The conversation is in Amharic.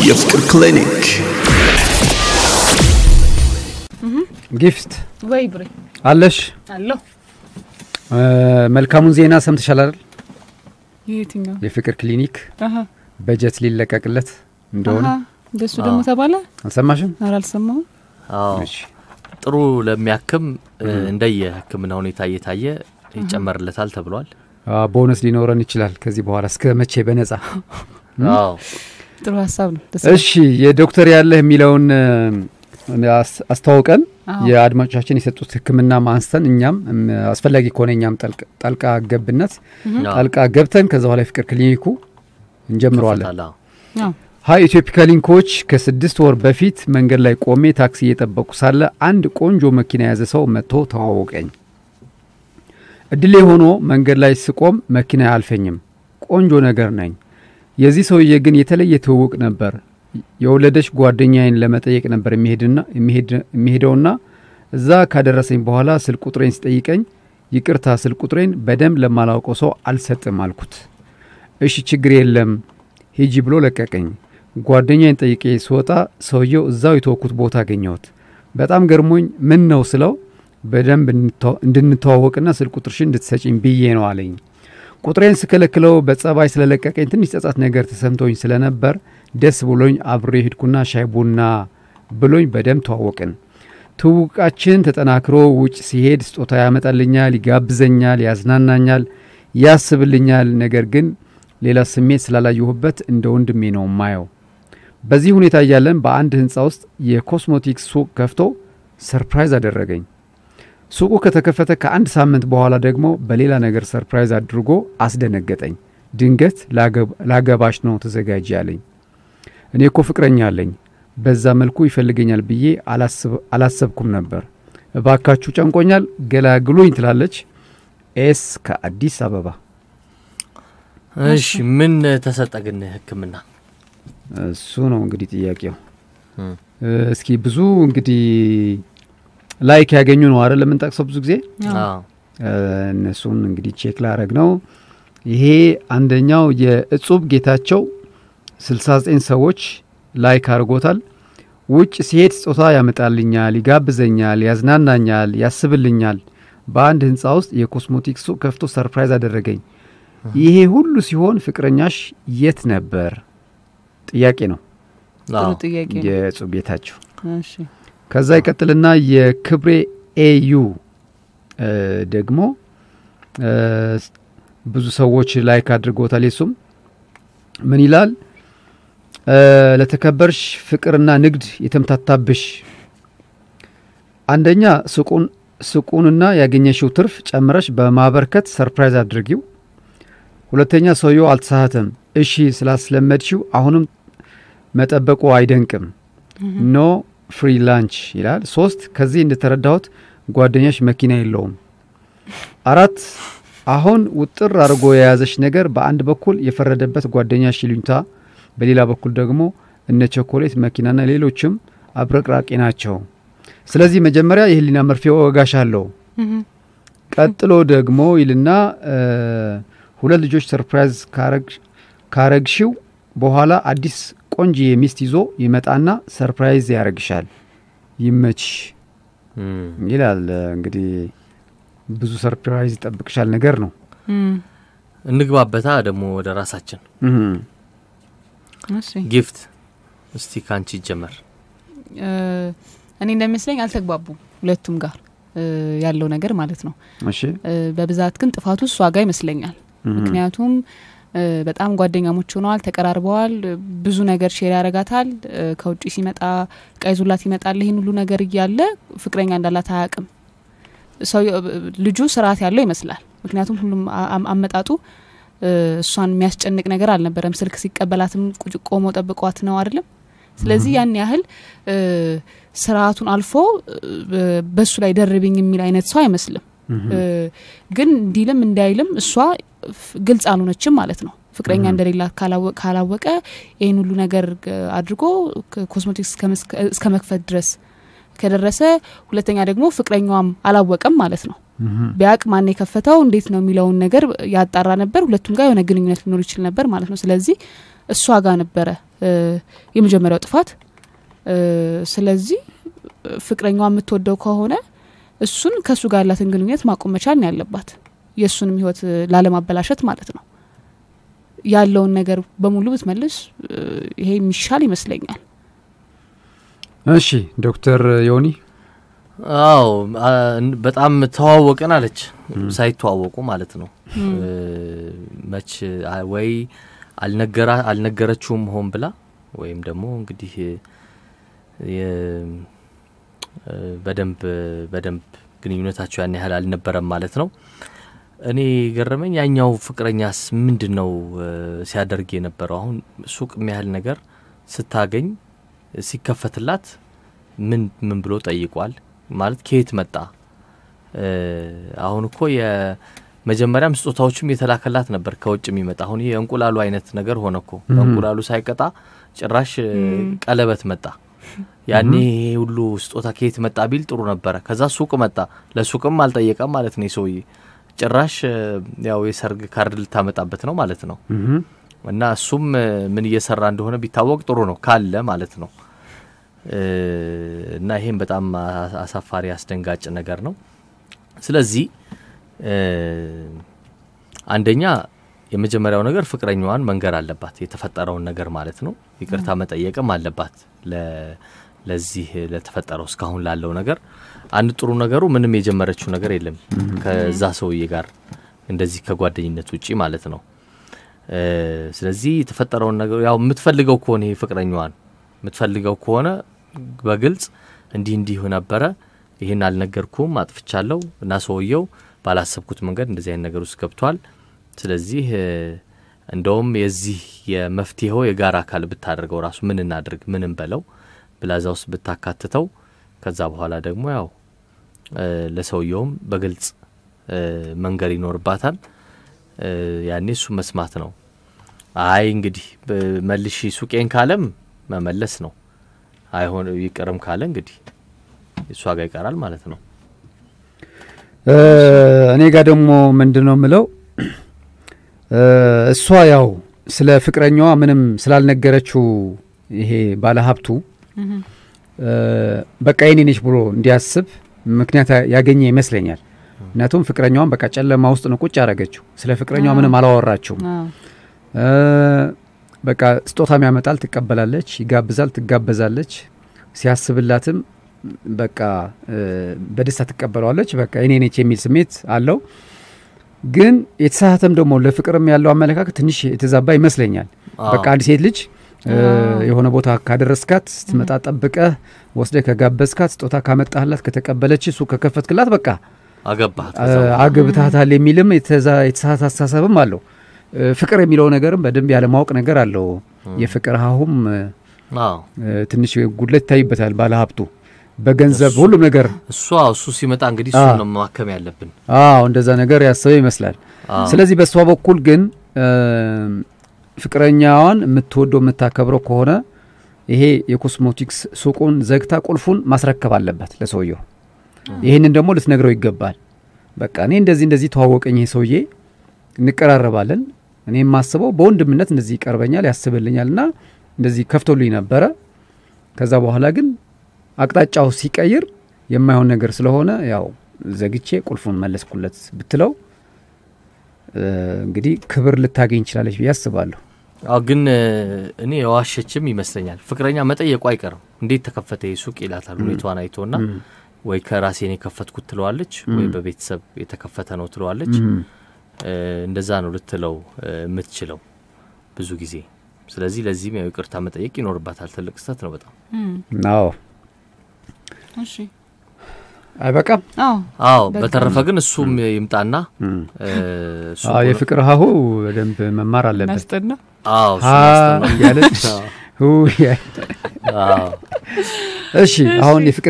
የፍቅር ክሊኒክ ጊፍት ወይ ብሬ አለሽ አሎ መልካሙን ዜና ሰምተሻል አይደል? የትኛው? የፍቅር ክሊኒክ በጀት ሊለቀቅለት እንደሆነ ደሱ ደግሞ ተባለ። አልሰማሽም? አልሰማሁም። እሺ ጥሩ ለሚያክም እንደየ ህክምና ሁኔታ እየታየ ይጨመርለታል ተብሏል። ቦነስ ሊኖረን ይችላል ከዚህ በኋላ እስከ መቼ በነፃ። ጥሩ ሐሳብ ነው። እሺ የዶክተር ያለህ የሚለውን አስተዋውቀን የአድማጮቻችን የሰጡት ህክምና ማንስተን እኛም አስፈላጊ ከሆነ እኛም ጣልቃ ገብተን ከዛ በኋላ ፍቅር ክሊኒኩ እንጀምረዋለን። ሃይ ኢትዮፒካ ሊንኮች ከ6 ወር በፊት መንገድ ላይ ቆሜ ታክሲ እየጠበቁ ሳለ አንድ ቆንጆ መኪና ያዘ ሰው መጥቶ ተዋወቀኝ። እድሌ ሆኖ መንገድ ላይ ስቆም መኪና አልፈኝም። ቆንጆ ነገር ነኝ። የዚህ ሰውዬ ግን የተለየ ትውውቅ ነበር። የወለደች ጓደኛዬን ለመጠየቅ ነበር የሚሄደውና እዛ ካደረሰኝ በኋላ ስልክ ቁጥሬን ሲጠይቀኝ ይቅርታ ስልክ ቁጥሬን በደንብ ለማላውቀው ሰው አልሰጥም አልኩት። እሺ ችግር የለም ሂጂ ብሎ ለቀቀኝ። ጓደኛዬን ጠይቄ ስወጣ ሰውየው እዛው የተወኩት ቦታ አገኘሁት። በጣም ገርሞኝ ምን ነው ስለው በደንብ እንድንተዋወቅና ስልክ ቁጥርሽን እንድትሰጪኝ ብዬ ነው አለኝ። ቁጥሬን ስከለክለው በጸባይ ስለለቀቀኝ ትንሽ ጸጸት ነገር ተሰምቶኝ ስለነበር ደስ ብሎኝ አብሬ ሄድኩና ሻይ ቡና ብሎኝ በደንብ ተዋወቅን። ትውውቃችን ተጠናክሮ ውጭ ሲሄድ ስጦታ ያመጣልኛል፣ ይጋብዘኛል፣ ያዝናናኛል፣ ያስብልኛል። ነገር ግን ሌላ ስሜት ስላላየሁበት እንደ ወንድሜ ነው ማየው። በዚህ ሁኔታ እያለን በአንድ ህንጻ ውስጥ የኮስሞቲክስ ሱቅ ከፍቶ ሰርፕራይዝ አደረገኝ። ሱቁ ከተከፈተ ከአንድ ሳምንት በኋላ ደግሞ በሌላ ነገር ሰርፕራይዝ አድርጎ አስደነገጠኝ። ድንገት ላገባሽ ነው ተዘጋጂ ያለኝ። እኔ እኮ ፍቅረኛ አለኝ፣ በዛ መልኩ ይፈልገኛል ብዬ አላሰብኩም ነበር። እባካችሁ ጨንቆኛል ገላግሉኝ ትላለች ኤስ ከአዲስ አበባ። እሺ ምን ተሰጠግን ህክምና? እሱ ነው እንግዲህ ጥያቄው። እስኪ ብዙ እንግዲህ ላይክ ያገኙ ነው አይደል ለምን ጠቅሰው ብዙ ጊዜ እነሱን እንግዲህ ቼክ ላረግ ነው። ይሄ አንደኛው የእጹብ ጌታቸው 69 ሰዎች ላይክ አድርጎታል። ውጭ ሲሄድ ስጦታ ያመጣልኛል፣ ይጋብዘኛል፣ ያዝናናኛል፣ ያስብልኛል። በአንድ ህንጻ ውስጥ የኮስሞቲክስ ሱቅ ከፍቶ ሰርፕራይዝ አደረገኝ። ይሄ ሁሉ ሲሆን ፍቅረኛሽ የት ነበር? ጥያቄ ነው። ጥያቄ የእጹብ ጌታቸው። እሺ ከዛ ይቀጥልና የክብሬ ኤዩ ደግሞ ብዙ ሰዎች ላይክ አድርጎታል። እሱም ምን ይላል? ለተከበርሽ ፍቅርና ንግድ የተምታታብሽ አንደኛ ሱቁንና ያገኘሽው ትርፍ ጨምረሽ በማበርከት ሰርፕራይዝ አድርጊው። ሁለተኛ ሰውየው አልተሳተም። እሺ ስላስለመድሽው አሁንም መጠበቁ አይደንቅም። ኖ ፍሪ ላንች ይላል። 3 ከዚህ እንደተረዳሁት ጓደኛሽ መኪና የለውም። 4 አሁን ውጥር አድርጎ የያዘሽ ነገር በአንድ በኩል የፈረደበት ጓደኛሽ ይሉኝታ፣ በሌላ በኩል ደግሞ እነ ቸኮሌት መኪናና ሌሎችም አብረቅራቂ ናቸው። ስለዚህ መጀመሪያ የህሊና መርፌ ወጋሻለሁ። ቀጥሎ ደግሞ ይልና 2 ልጆች ሰርፕራይዝ ካረግሽው በኋላ አዲስ ቆንጆ የሚስት ይዞ ይመጣና ሰርፕራይዝ ያረግሻል። ይመች ይላል። እንግዲህ ብዙ ሰርፕራይዝ ይጠብቅሻል ነገር ነው። እንግባበታ ደግሞ ወደ ራሳችን እሺ ጊፍት እስቲ ካንቺ ጀመር። እኔ እንደሚመስለኝ አልተግባቡም ሁለቱም ጋር ያለው ነገር ማለት ነው። እሺ በብዛት ግን ጥፋቱ እሷ ጋር ይመስለኛል። ምክንያቱም በጣም ጓደኛሞች ሆነዋል፣ ተቀራርበዋል፣ ብዙ ነገር ሼር ያረጋታል። ከውጪ ሲመጣ ቀይዙላት ይመጣል። ይሄን ሁሉ ነገር እያለ ፍቅረኛ እንዳላት አያውቅም። ሰው ልጁ ስርዓት ያለው ይመስላል። ምክንያቱም ሁሉም አመጣጡ እሷን የሚያስጨንቅ ነገር አልነበረም። ስልክ ሲቀበላትም ቆሞ ጠብቋት ነው አይደለም። ስለዚህ ያን ያህል ስርዓቱን አልፎ በሱ ላይ ደርብኝ የሚል አይነት ሰው አይመስልም። ግን እንዲልም እንዳይልም እሷ ግልጽ አልሆነችም ማለት ነው። ፍቅረኛ እንደሌላት ካላወቀ ይሄን ሁሉ ነገር አድርጎ ኮስሞቲክስ እስከ መክፈት ድረስ ከደረሰ፣ ሁለተኛ ደግሞ ፍቅረኛዋም አላወቀም ማለት ነው። ቢያቅ ማን የከፈተው እንዴት ነው የሚለውን ነገር ያጣራ ነበር። ሁለቱም ጋር የሆነ ግንኙነት ሊኖር ይችላል ነበር ማለት ነው። ስለዚህ እሷ ጋር ነበረ የመጀመሪያው ጥፋት ስለዚህ ፍቅረኛዋ የምትወደው ከሆነ እሱን ከሱ ጋር ያላትን ግንኙነት ማቆም መቻል ነው ያለባት የሱንም ህይወት ላለማበላሸት ማለት ነው ያለውን ነገር በሙሉ ብትመልስ ይሄ የሚሻል ይመስለኛል እሺ ዶክተር ዮኒ አው በጣም ተዋወቀን አለች ሳይተዋወቁ ማለት ነው መች ወይ አልነገረችውም ሆን ብላ ወይም ደግሞ እንግዲህ በደንብ ግንኙነታቸው ያን ያህል አልነበረም ማለት ነው እኔ ገረመኝ ያኛው ፍቅረኛስ ምንድነው ሲያደርግ የነበረው አሁን ሱቅ የሚያህል ነገር ስታገኝ ሲከፈትላት ምን ብሎ ጠይቋል ማለት ከየት መጣ አሁን እኮ የመጀመሪያም ስጦታዎችም የተላከላት ነበር ከውጭ የሚመጣ አሁን የእንቁላሉ አይነት ነገር ሆነኮ እንቁላሉ ሳይቀጣ ጭራሽ ቀለበት መጣ ያኔ ሁሉ ስጦታ ከየት መጣ ቢል ጥሩ ነበር ከዛ ሱቅ መጣ ለሱቅም አልጠየቀም ማለት ነው ሰውዬ ጭራሽ ያው የሰርግ ካርድ ልታመጣበት ነው ማለት ነው እና እሱም ምን እየሰራ እንደሆነ ቢታወቅ ጥሩ ነው ካለ ማለት ነው እና ይሄን በጣም አሳፋሪ አስደንጋጭ ነገር ነው ስለዚህ አንደኛ የመጀመሪያው ነገር ፍቅረኛዋን መንገር አለባት የተፈጠረውን ነገር ማለት ነው ይቅርታ መጠየቅም አለባት ለዚህ ለተፈጠረው እስካሁን ላለው ነገር አንድ ጥሩ ነገሩ ምንም የጀመረችው ነገር የለም ከዛ ሰውዬ ጋር እንደዚህ ከጓደኝነት ውጪ ማለት ነው ስለዚህ የተፈጠረው ነገር ያው የምትፈልገው ከሆነ ይሄ ፍቅረኛዋን የምትፈልገው ከሆነ በግልጽ እንዲህ ነበረ ይሄን አልነገርኩም አጥፍቻለሁ እና ሰውየው ባላሰብኩት መንገድ እንደዚህ አይነት ነገር ውስጥ ገብቷል ስለዚህ እንደውም የዚህ የመፍትሄው የጋራ አካል ብታደርገው ራሱ ምን እናድርግ ምንም በለው ብላዛውስ ብታካትተው ከዛ በኋላ ደግሞ ያው ለሰውየውም በግልጽ መንገር ይኖርባታል ያኔ እሱ መስማት ነው አይ እንግዲህ መልሺ ሱቄን ካለም መመለስ ነው አይሆን ይቀርም ካለ እንግዲህ እሷ ጋር ይቀራል ማለት ነው እኔ ጋር ደግሞ ምንድነው ምለው እሷ ያው ስለ ፍቅረኛዋ ምንም ስላልነገረችው ይሄ ባለሀብቱ በቃ የኔ ነች ብሎ እንዲያስብ ምክንያት ያገኘ ይመስለኛል ምክንያቱም ፍቅረኛዋን በቃ ጨለማ ውስጥ ነው ቁጭ ያረጋችው ስለ ፍቅረኛዋ ምንም አላወራችው በቃ ስጦታም ያመጣል ትቀበላለች ይጋብዛል ትጋበዛለች ሲያስብላትም በቃ በደስታ ትቀበላለች በቃ የኔ ነች የሚል ስሜት አለው ግን የተሳተም ደግሞ ለፍቅርም ያለው አመለካከት ትንሽ የተዛባ ይመስለኛል በቃ አንድ ሴት ልጅ የሆነ ቦታ ካደረስካት ስትመጣ ጠብቀህ ወስደህ ከጋበዝካት ስጦታ ካመጣህላት ከተቀበለች እሱ ከከፈትክላት በቃ አገብታታል የሚልም የተሳተ አስተሳሰብም አለው ፍቅር የሚለው ነገርም በደንብ ያለ ማወቅ ነገር አለው የፍቅር ሀሁም ትንሽ ጉድለት ታይበታል ባለሀብቱ በገንዘብ ሁሉም ነገር እሱ ሲመጣ እንግዲህ እሱ ነው ማከም ያለብን እንደዛ ነገር ያሰበ ይመስላል ስለዚህ በሷ በኩል ግን ፍቅረኛዋን የምትወደው የምታከብረው ከሆነ ይሄ የኮስሞቲክስ ሱቁን ዘግታ ቁልፉን ማስረከብ አለበት ለሰውየው ይሄንን ደግሞ ልትነግረው ይገባል በቃ እኔ እንደዚህ ተዋወቀኝ ይሄ ሰውዬ እንቀራረባለን እኔ ማስበው በወንድምነት እንደዚህ ይቀርበኛል ያስብልኛልና እንደዚህ ከፍቶልኝ ነበረ ከዛ በኋላ ግን አቅጣጫው ሲቀይር የማይሆን ነገር ስለሆነ ያው ዘግቼ ቁልፉን መለስኩለት ብትለው እንግዲህ ክብር ልታገኝ ይችላልሽ ያስባለሁ ግን እኔ ዋሸችም ይመስለኛል ፍቅረኛ መጠየቁ አይቀርም እንዴት ተከፈተ ሱቅ ይላታል ሁኔታዋን አይቶና ወይ ከራሴ ነው ከፈትኩት ትለዋለች ወይ በቤተሰብ የተከፈተ ነው ትለዋለች እንደዛ ነው ልትለው የምትችለው ብዙ ጊዜ ስለዚህ ለዚህም ያው ይቅርታ መጠየቅ ይኖርባታል ትልቅ ስህተት ነው በጣም አዎ እሺ አይበቃም አዎ በተረፈ ግን እሱም ይምጣና የፍቅር ሀሁ በደንብ መማር አለበት ናስጠና ያለች እሺ አሁን የፍቅር